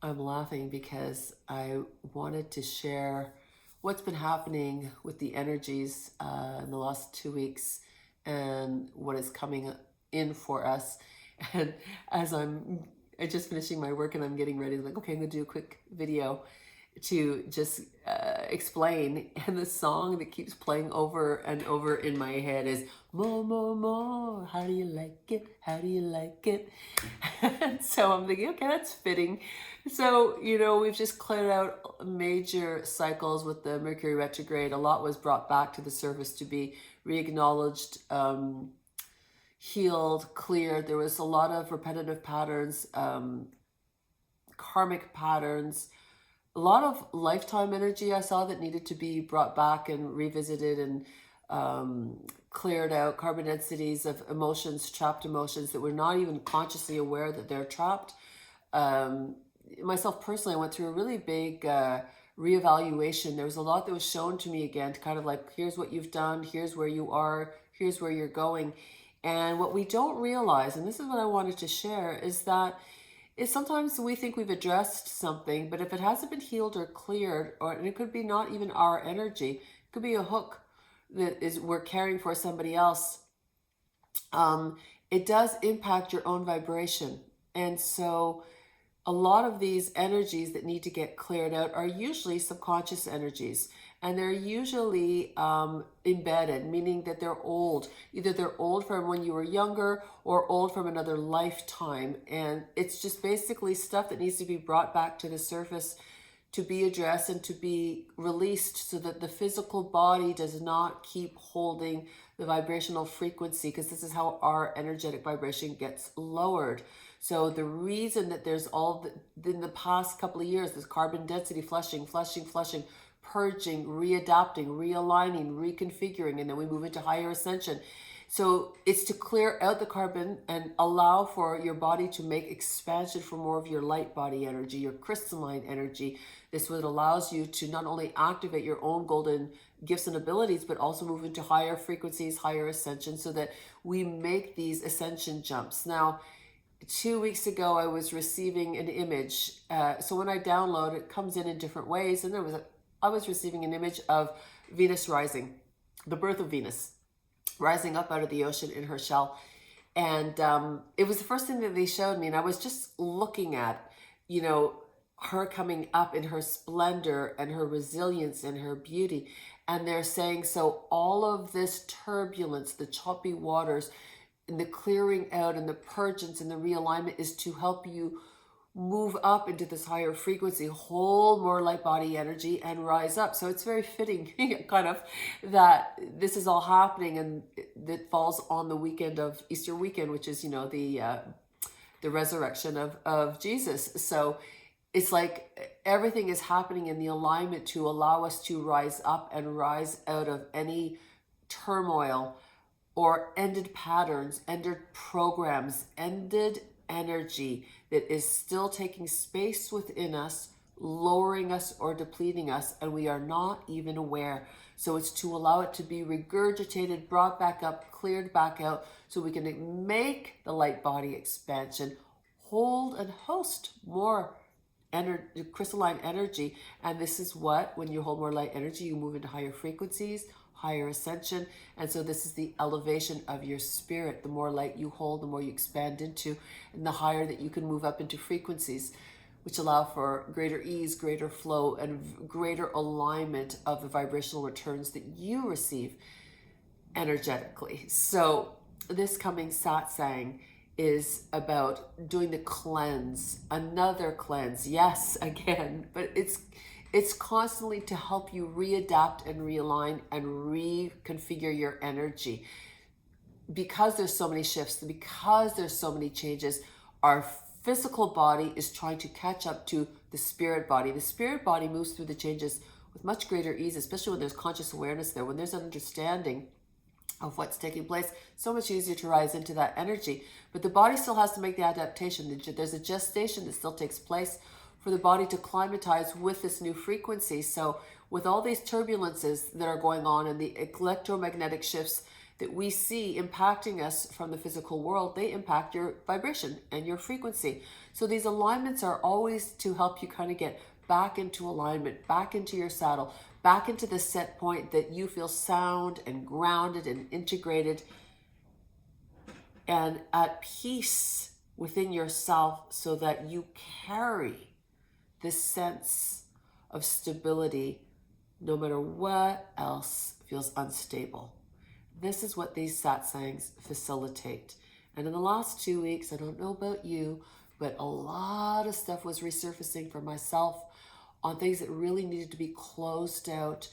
I'm laughing because I wanted to share what's been happening with the energies in the last 2 weeks and what is coming in for us. And as I'm just finishing my work and I'm getting ready, I'm like, okay, I'm going to do a quick video to just explain. And the song that keeps playing over and over in my head is more, more, more. How do you like it? How do you like it? And so I'm thinking, okay, that's fitting. So, we've just cleared out major cycles with the Mercury retrograde. A lot was brought back to the surface to be re-acknowledged, healed, cleared. There was a lot of repetitive patterns, karmic patterns, a lot of lifetime energy I saw that needed to be brought back and revisited and cleared out, carbon densities of emotions, trapped emotions that we're not even consciously aware that they're trapped. Myself personally, I went through a really big reevaluation. There was a lot that was shown to me again, to kind of like, here's what you've done, here's where you are, here's where you're going. And what we don't realize, and this is what I wanted to share, is that sometimes we think we've addressed something, but if it hasn't been healed or cleared, and it could be not even our energy, it could be a hook that is we're carrying for somebody else. It does impact your own vibration, and so a lot of these energies that need to get cleared out are usually subconscious energies, and they're usually embedded, meaning that they're old. Either they're old from when you were younger or old from another lifetime, and it's just basically stuff that needs to be brought back to the surface to be addressed and to be released so that the physical body does not keep holding the vibrational frequency, because this is how our energetic vibration gets lowered. So the reason that there's in the past couple of years, this carbon density flushing, purging, readapting, realigning, reconfiguring, and then we move into higher ascension. So it's to clear out the carbon and allow for your body to make expansion for more of your light body energy, your crystalline energy. This what allows you to not only activate your own golden gifts and abilities, but also move into higher frequencies, higher ascension, so that we make these ascension jumps. Now, 2 weeks ago, I was receiving an image. So when I download, it comes in different ways. And I was receiving an image of Venus rising, the birth of Venus, rising up out of the ocean in her shell. And it was the first thing that they showed me. And I was just looking at, her coming up in her splendor and her resilience and her beauty. And they're saying, so all of this turbulence, the choppy waters, and the clearing out and the purgence and the realignment is to help you move up into this higher frequency, hold more light body energy, and rise up. So it's very fitting kind of that this is all happening, and that falls on the weekend of Easter weekend, which is, the resurrection of Jesus. So it's like everything is happening in the alignment to allow us to rise up and rise out of any turmoil or ended patterns, ended programs, ended energy that is still taking space within us, lowering us or depleting us, and we are not even aware. So it's to allow it to be regurgitated, brought back up, cleared back out, so we can make the light body expansion, hold and host more crystalline energy. And this is what, when you hold more light energy, you move into higher frequencies, higher ascension. And so this is the elevation of your spirit. The more light you hold, the more you expand into, and the higher that you can move up into frequencies, which allow for greater ease, greater flow, and greater alignment of the vibrational returns that you receive energetically. So this coming satsang is about doing the cleanse, another cleanse. Yes, again, but it's constantly to help you readapt and realign and reconfigure your energy. Because there's so many shifts, because there's so many changes, our physical body is trying to catch up to the spirit body. The spirit body moves through the changes with much greater ease, especially when there's conscious awareness there, when there's an understanding of what's taking place. So much easier to rise into that energy. But the body still has to make the adaptation. There's a gestation that still takes place for the body to climatize with this new frequency. So with all these turbulences that are going on and the electromagnetic shifts that we see impacting us from the physical world, they impact your vibration and your frequency. So these alignments are always to help you kind of get back into alignment, back into your saddle, back into the set point that you feel sound and grounded and integrated and at peace within yourself, so that you carry this sense of stability no matter what else feels unstable. This is what these satsangs facilitate. And in the last 2 weeks, I don't know about you, but a lot of stuff was resurfacing for myself on things that really needed to be closed out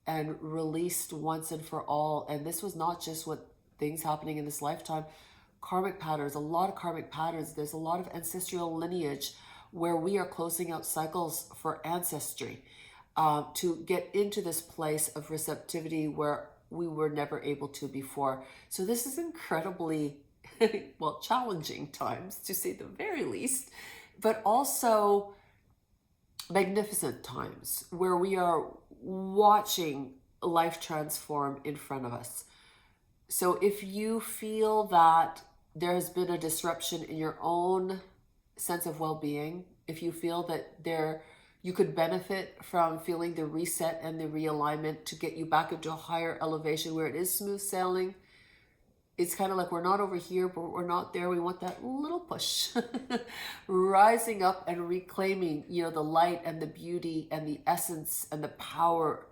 and released once and for all. And this was not just what things happening in this lifetime. Karmic patterns, a lot of karmic patterns. There's a lot of ancestral lineage where we are closing out cycles for ancestry to get into this place of receptivity where we were never able to before. So this is incredibly, well, challenging times, to say the very least, but also magnificent times where we are watching life transform in front of us. So if you feel that there has been a disruption in your own sense of well-being, if you feel that you could benefit from feeling the reset and the realignment to get you back into a higher elevation where it is smooth sailing, it's kind of like we're not over here, but we're not there. We want that little push, rising up and reclaiming, the light and the beauty and the essence and the power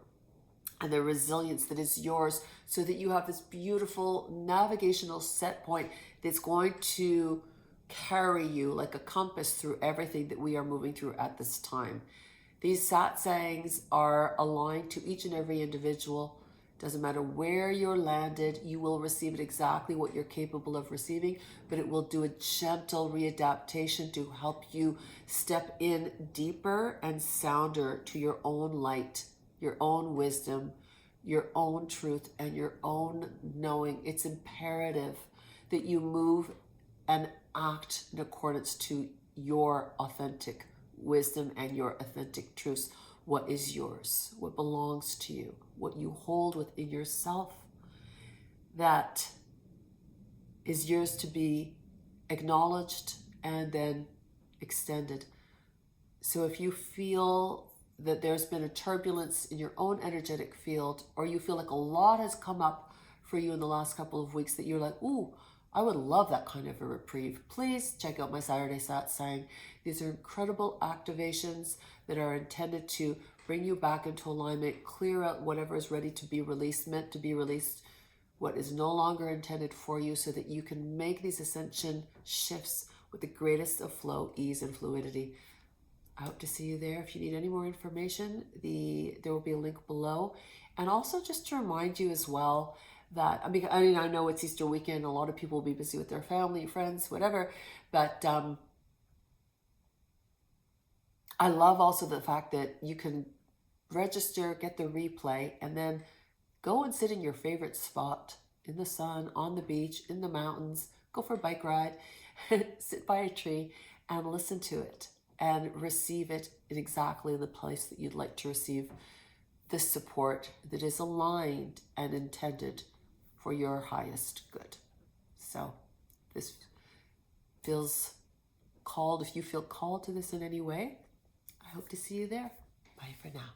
and the resilience that is yours, so that you have this beautiful navigational set point that's going to carry you like a compass through everything that we are moving through at this time. These satsangs are aligned to each and every individual. Doesn't matter where you're landed, you will receive it exactly what you're capable of receiving, but it will do a gentle readaptation to help you step in deeper and sounder to your own light, your own wisdom, your own truth, and your own knowing. It's imperative that you move and act in accordance to your authentic wisdom and your authentic truths. What is yours, what belongs to you, what you hold within yourself that is yours to be acknowledged and then extended. So if you feel that there's been a turbulence in your own energetic field, or you feel like a lot has come up for you in the last couple of weeks that you're like, ooh, I would love that kind of a reprieve, please check out my Saturday Satsang. These are incredible activations that are intended to bring you back into alignment, clear out whatever is ready to be released, meant to be released, what is no longer intended for you, so that you can make these ascension shifts with the greatest of flow, ease, and fluidity. I hope to see you there. If you need any more information, there will be a link below. And also just to remind you as well that, I mean, I know it's Easter weekend. A lot of people will be busy with their family, friends, whatever. But I love also the fact that you can register, get the replay, and then go and sit in your favorite spot in the sun, on the beach, in the mountains, go for a bike ride, sit by a tree and listen to it and receive it in exactly the place that you'd like to receive this support that is aligned and intended for your highest good. So this feels called, if you feel called to this in any way, I hope to see you there. Bye for now.